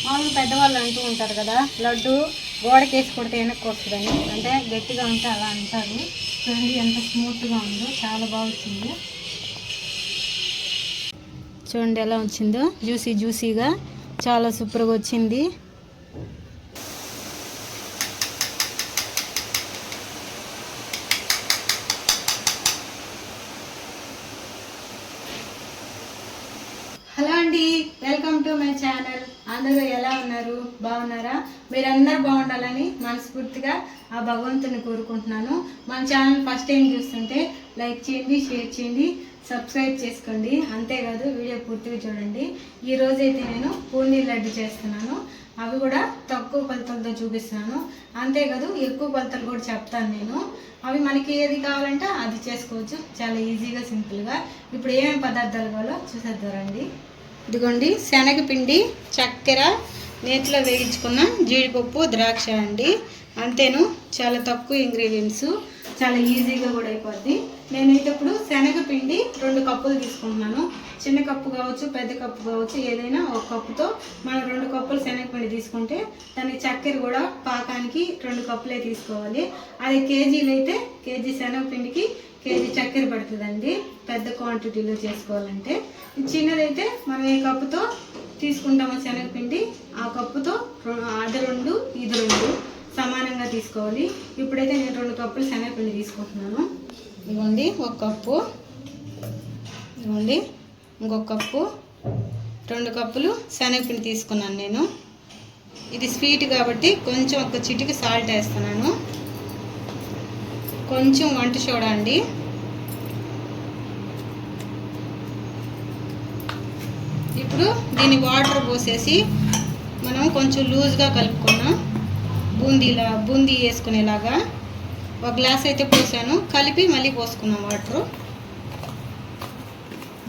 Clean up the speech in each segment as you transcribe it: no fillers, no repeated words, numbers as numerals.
మామూలు పెద్దవాళ్ళు అంటూ ఉంటారు కదా, లడ్డు గోడకేసి కొడితే వెనక్కి వస్తుందని, అంటే గట్టిగా ఉంటే అలా అంటారు. చూడండి ఎంత స్మూత్గా ఉందో, చాలా బాగా వచ్చింది. చూడండి ఎలా వచ్చిందో, జ్యూసీగా చాలా సూపర్గా వచ్చింది. హలో అండి, వెల్కమ్ టు మై ఛానల్. అందరూ ఎలా ఉన్నారు? బాగున్నారా? మీరందరూ బాగుండాలని మనస్ఫూర్తిగా ఆ భగవంతుని కోరుకుంటున్నాను. మన ఛానల్ ఫస్ట్ టైం చూస్తుంటే లైక్ చేయండి, షేర్ చేయండి, సబ్స్క్రైబ్ చేసుకోండి. అంతేకాదు వీడియో పూర్తిగా చూడండి. ఈరోజైతే నేను బూందీ లడ్డు చేస్తున్నాను. అవి కూడా తక్కువ కొలతలతో చూపిస్తున్నాను. అంతేకాదు ఎక్కువ కొలతలు కూడా చెప్తాను నేను. అవి మనకి ఏది కావాలంటే అది చేసుకోవచ్చు, చాలా ఈజీగా సింపుల్గా. ఇప్పుడు ఏమేమి పదార్థాలు కావాలో చూసేద్దారండి. ఇదిగోండి, శనగపిండి, చక్కెర, నేతిలో వేయించుకున్న జీడిపప్పు, ద్రాక్ష అండి. అంతేను, చాలా తక్కువ ఇంగ్రీడియంట్స్, చాలా ఈజీగా కూడా అయిపోద్ది. నేనైతే ఇప్పుడు శనగపిండి 2 కప్పులు తీసుకుంటున్నాను. చిన్న కప్పు కావచ్చు, పెద్ద కప్పు కావచ్చు, ఏదైనా ఒక కప్పుతో మనం 2 కప్పులు శనగపిండి తీసుకుంటే దానికి చక్కెర కూడా పాకానికి 2 కప్పులే తీసుకోవాలి. అది కేజీలు అయితే కేజీ శనగపిండికి కేజీ చక్కెర పడుతుందండి, పెద్ద క్వాంటిటీలో చేసుకోవాలంటే. చిన్నదైతే మనం ఏ కప్పుతో తీసుకుంటామో శనగపిండి, ఆ కప్పుతో అది 2 ఇది 2 సమానంగా తీసుకోవాలి. ఇప్పుడైతే నేను 2 కప్పులు శనగపిండి తీసుకుంటున్నాను. ఇదిగోండి 1 కప్పు, ఇదిగోండి ఇంకొక కప్పు, 2 కప్పులు శనగపిండి తీసుకున్నాను నేను. ఇది స్వీట్ కాబట్టి కొంచెం ఒక చిటికి సాల్ట్ వేస్తున్నాను, కొంచెం వంట సోడా అండి. ఇప్పుడు దీన్ని వాటర్ పోసేసి మనం కొంచెం లూజ్గా కలుపుకున్నాం, బూందీ వేసుకునేలాగా. 1 గ్లాస్ అయితే పోసాను, కలిపి మళ్ళీ పోసుకున్నాం వాటరు.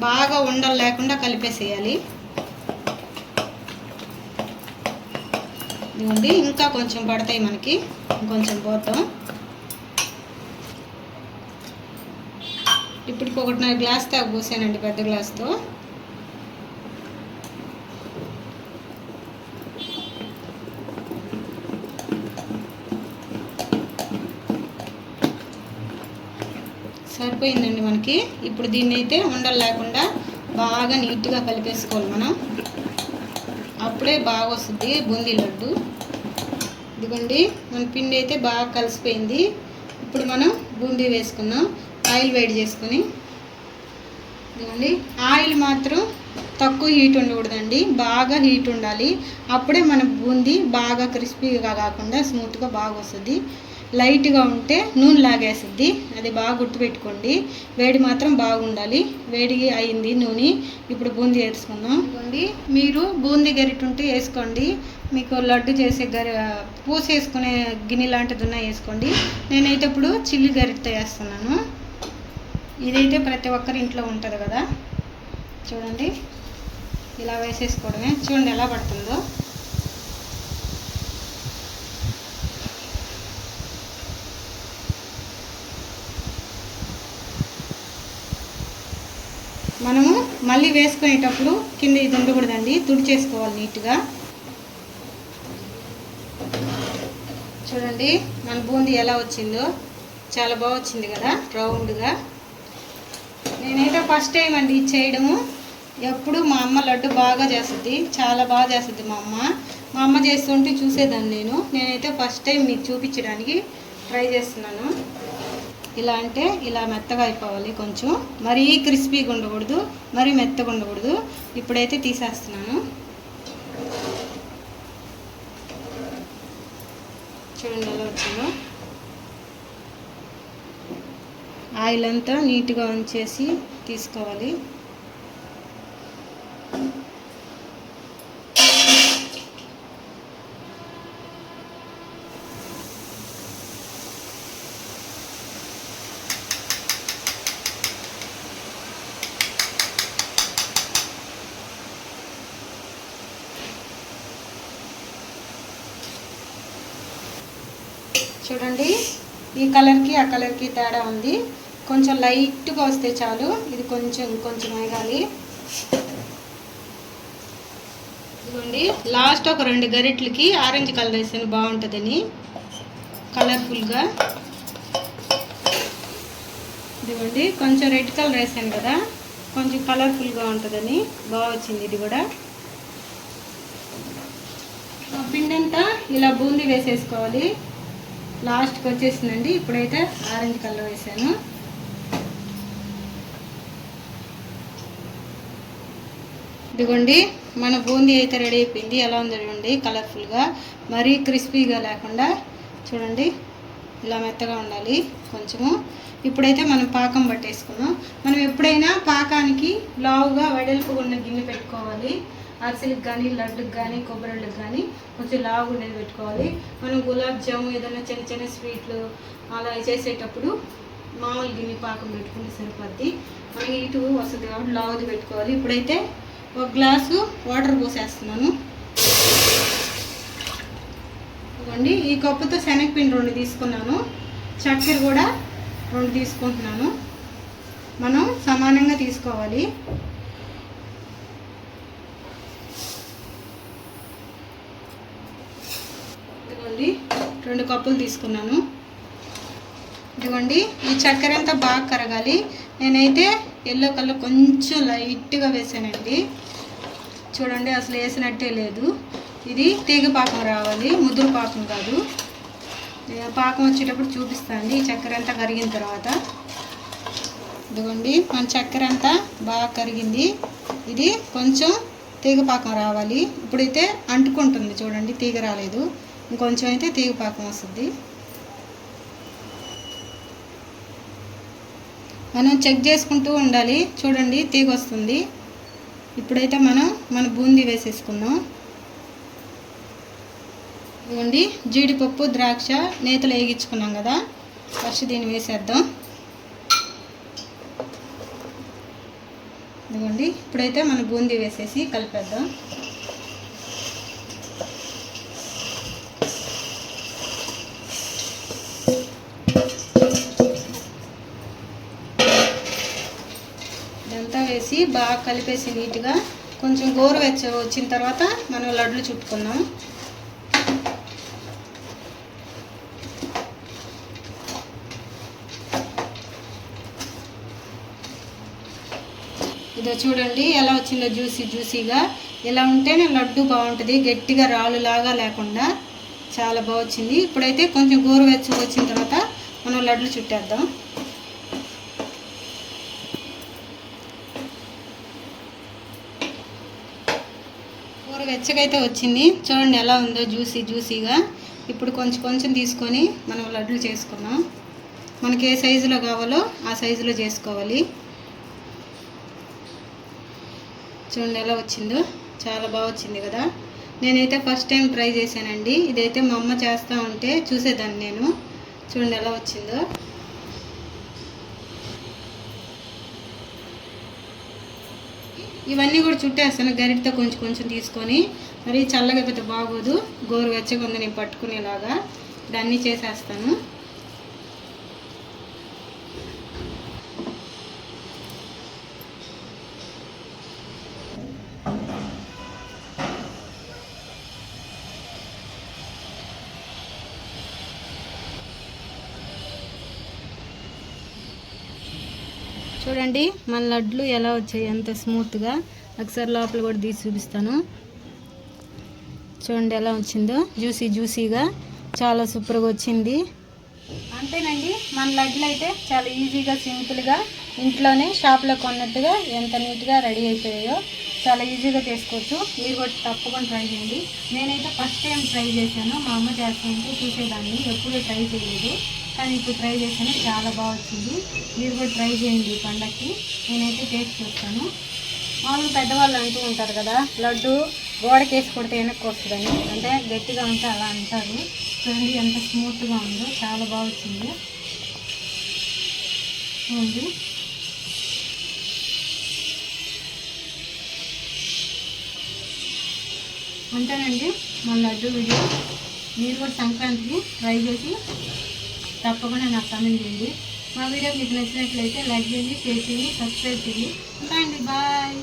బాగా ఉండలు లేకుండా కలిపేసేయాలి. ఇదిగోండి, ఇంకా కొంచెం పడతాయి మనకి, ఇంకొంచెం పోతాం. ఇప్పటికి 1.5 గ్లాస్ దాకా పోసానండి, పెద్ద గ్లాస్తో. సరిపోయిందండి మనకి. ఇప్పుడు దీన్ని అయితే ఉండలు లేకుండా బాగా నీట్గా కలిపేసుకోవాలి మనం, అప్పుడే బాగా వస్తుంది బూందీ లడ్డు. ఇదిగోండి, మన పిండి అయితే బాగా కలిసిపోయింది. ఇప్పుడు మనం బూందీ వేసుకున్నాం. ఆయిల్ వేడి చేసుకొని, ఇదిగోండి ఆయిల్ మాత్రం తక్కువ హీట్ ఉండకూడదండి, బాగా హీట్ ఉండాలి. అప్పుడే మన బూందీ బాగా క్రిస్పీగా కాకుండా స్మూత్గా బాగా వస్తుంది. లైట్గా ఉంటే నూనె లాగేస్తుంది, అది బాగా గుర్తుపెట్టుకోండి. వేడి మాత్రం బాగుండాలి. వేడి అయింది నూనె, ఇప్పుడు బూందీ వేసుకుందాం. ఇదిగోండి, మీరు బూందీ గరిటె ఉంటే వేసుకోండి, మీకు లడ్డు చేసే పూస వేసుకునే గిన్నె లాంటిది ఉన్నా వేసుకోండి. నేనైతే ఇప్పుడు చిల్లి గరిటెతో వేస్తున్నాను. ఇదైతే ప్రతి ఒక్కరి ఇంట్లో ఉంటుంది కదా. చూడండి, ఇలా వేసేసుకోవడమే. చూడండి ఎలా పడుతుందో. మనము మళ్ళీ వేసుకునేటప్పుడు కింద ఇది ఉండకూడదండి, తుడిచేసుకోవాలి నీట్గా. చూడండి మన బూందీ ఎలా వచ్చిందో, చాలా బాగా వచ్చింది కదా, రౌండ్గా. నేనైతే ఫస్ట్ టైం అండి ఇది చేయడము. ఎప్పుడు మా అమ్మ లడ్డు బాగా చేస్తుంది, చాలా బాగా చేస్తుంది మా అమ్మ చేస్తుంటే చూసేదాన్ని నేనైతే ఫస్ట్ టైం మీకు చూపించడానికి ట్రై చేస్తున్నాను. ఇలా అంటే ఇలా మెత్తగా అయిపోవాలి, కొంచెం మరీ క్రిస్పీగా ఉండకూడదు, మరీ మెత్తగా ఉండకూడదు. ఇప్పుడైతే తీసేస్తున్నాను. చూడండి ఎలా వచ్చిందో. ఆయిల్ అంతా నీట్గా ఉంచేసి తీసుకోవాలి. చూడండి, ఈ కలర్కి ఆ కలర్కి తేడా ఉంది. కొంచెం లైట్గా వస్తే చాలు, ఇది కొంచెం వేగాలి. ఇదిగోండి లాస్ట్ ఒక 2 గరిటెలకి ఆరెంజ్ కలర్ వేసాను బాగుంటుందని, కలర్ఫుల్గా. ఇదిగోండి కొంచెం రెడ్ కలర్ వేసాను కదా, కొంచెం కలర్ఫుల్గా ఉంటుందని బాగా వచ్చింది ఇది కూడా. పిండి అంతా ఇలా బూందీ వేసేసుకోవాలి. లాస్ట్కి వచ్చేసిందండి. ఇప్పుడైతే ఆరెంజ్ కలర్ వేసాను. ఇదిగోండి మన బూందీ అయితే రెడీ అయిపోయింది. ఎలా ఉందో చూడండి, కలర్ఫుల్గా, మరీ క్రిస్పీగా లేకుండా చూడండి, ఇలా మెత్తగా ఉండాలి కొంచెము. ఇప్పుడైతే మనం పాకం పట్టేసుకున్నాం. మనం ఎప్పుడైనా పాకానికి లావుగా వెడల్పుగా ఉన్న గిన్నె పెట్టుకోవాలి. అరిసెలకు కానీ, లడ్డుకి కానీ, కొబ్బరిళ్ళకి కానీ కొంచెం లావుగా ఉండేది పెట్టుకోవాలి. మనం గులాబ్ జాము ఏదైనా చిన్న చిన్న స్వీట్లు అలా చేసేటప్పుడు మామూలు గిన్నె పాకం పెట్టుకుంటే సరిపోద్ది. మనకి ఇటు వస్తుంది కాబట్టి లావుది పెట్టుకోవాలి. ఇప్పుడైతే 1 గ్లాసు వాటర్ పోసేస్తున్నాను. ఇవ్వండి, ఈ కప్పుతో శనగపిండి 2 తీసుకున్నాను, చక్కెర కూడా 2 తీసుకుంటున్నాను. మనం సమానంగా తీసుకోవాలి. ఇదిగోండి 2 కప్పులు తీసుకున్నాను. ఇదిగోండి ఈ చక్కెర అంతా బాగా కరగాలి. నేనైతే ఎల్లో కలర్ కొంచెం లైట్గా వేసానండి. చూడండి అసలు వేసినట్టే లేదు. ఇది తీగ పాకం రావాలి, ముదురు పాకం కాదు. పాకం వచ్చేటప్పుడు చూపిస్తాను ఈ చక్కెర అంతా కరిగిన తర్వాత. ఇదిగోండి మన చక్కెర అంతా బాగా కరిగింది. ఇది కొంచెం తీగ పాకం రావాలి. ఇప్పుడైతే అంటుకుంటుంది చూడండి, తీగ రాలేదు. ఇంకొంచెం అయితే తీగ పాకం వస్తుంది. మనం చెక్ చేసుకుంటూ ఉండాలి. చూడండి తీగ వస్తుంది. ఇప్పుడైతే మనం మన బూందీ వేసేసుకుందాం. ఇదిగోండి జీడిపప్పు, ద్రాక్ష నేతలు వేగించుకున్నాం కదా, ఫస్ట్ దీన్ని వేసేద్దాం. ఇదిగోండి ఇప్పుడైతే మన బూందీ వేసేసి కలిపేద్దాం. ఇదంతా వేసి బాగా కలిపేసి నీట్గా కొంచెం గోరువెచ్చ వచ్చిన తర్వాత మనం లడ్లు చుట్టుకుందాం. ఇదో చూడండి ఎలా వచ్చిందో, జ్యూసీగా. ఇలా ఉంటేనే లడ్డు బాగుంటుంది, గట్టిగా రాళ్ళులాగా లేకుండా చాలా బాగా వచ్చింది. ఇప్పుడైతే కొంచెం గోరువెచ్చ వచ్చిన తర్వాత మనం లడ్లు చుట్టేద్దాం. గోరువెచ్చగా అయితే వచ్చింది. చూడండి ఎలా ఉందో, జ్యూసీగా. ఇప్పుడు కొంచెం తీసుకొని మనం లడ్లు చేసుకున్నాం. మనకి ఏ సైజులో కావాలో ఆ సైజులో చేసుకోవాలి. చూడండి ఎలా వచ్చిందో, చాలా బాగా వచ్చింది కదా. నేనైతే ఫస్ట్ టైం ట్రై చేశానండి. ఇదైతే మా అమ్మ చేస్తూ ఉంటే చూసేదాన్ని నేను. చూడండి ఎలా వచ్చిందో. ఇవన్నీ కూడా చుట్టేస్తాను గరిటతో కొంచెం తీసుకొని. మరి చల్లగా పెద్ద బాగోదు, గోరువెచ్చగా ఉంది నేను పట్టుకునేలాగా. దాన్ని చేసేస్తాను. చూడండి మన లడ్లు ఎలా వచ్చాయి, ఎంత స్మూత్గా. ఒకసారి లోపల కూడా తీసి చూపిస్తాను. చూడండి ఎలా వచ్చిందో, జ్యూసీగా చాలా సూపర్గా వచ్చింది. అంతేనండి, మన లడ్లు అయితే చాలా ఈజీగా, సింపుల్గా ఇంట్లోనే షాప్లో కొన్నట్టుగా ఎంత నీట్గా రెడీ అయిపోయాయో. చాలా ఈజీగా చేసుకోవచ్చు. మీరు కూడా తప్పకుండా ట్రై చేయండి. నేనైతే ఫస్ట్ టైం ట్రై చేశాను. మా అమ్మ చేస్తుంటే చూసేదాన్ని, ఎప్పుడూ ట్రై చేయలేదు. కానీ ఇప్పుడు ట్రై చేశాను, చాలా బాగా వచ్చింది. మీరు కూడా ట్రై చేయండి ఈ పండగకి. నేనైతే టేస్ట్ చూస్తాను. మామూలు పెద్దవాళ్ళు అంటూ ఉంటారు కదా, లడ్డు గోడకేసి కొడితే వెనక్కి వస్తుందని, అంటే గట్టిగా ఉంటే అలా అంటారు. చూడండి ఎంత స్మూత్గా ఉందో, చాలా బాగా వచ్చింది. చూడండి అంతేనండి మన లడ్డు వీడియో. మీరు కూడా సంక్రాంతికి ట్రై చేసి తప్పకుండా నాకు కామెంట్ చేయండి. మా వీడియో మీకు నచ్చినట్లయితే లైక్ చేయండి, షేర్ చేయండి, సబ్స్క్రైబ్ చేయండి. ఉంటాయండి, బాయ్.